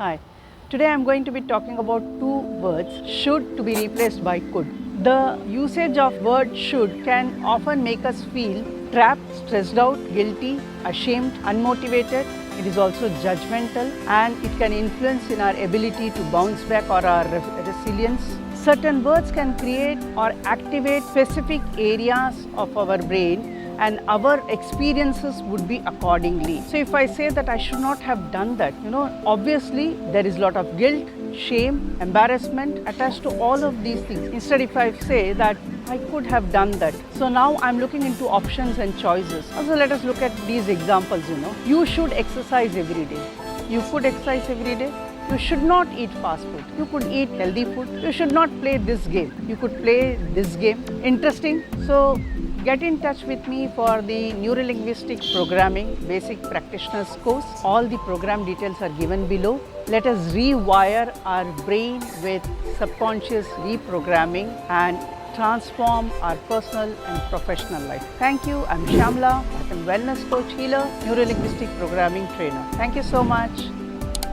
Hi, today I am going to be talking about two words, should to be replaced by could. The usage of word should can often make us feel trapped, stressed out, guilty, ashamed, unmotivated. It is also judgmental and it can influence in our ability to bounce back or our resilience. Certain words can create or activate specific areas of our brain and our experiences would be accordingly. So if I say that I should not have done that, obviously there is a lot of guilt, shame, embarrassment attached to all of these things. Instead, if I say that I could have done that. So now I'm looking into options and choices. Also, let us look at these examples, You should exercise every day. You could exercise every day. You should not eat fast food. You could eat healthy food. You should not play this game. You could play this game. Interesting. So get in touch with me for the Neurolinguistic Programming Basic Practitioners course. All the program details are given below. Let us rewire our brain with subconscious reprogramming and transform our personal and professional life. Thank you. I'm Shyamla. I'm a wellness coach, healer, neurolinguistic programming trainer. Thank you so much.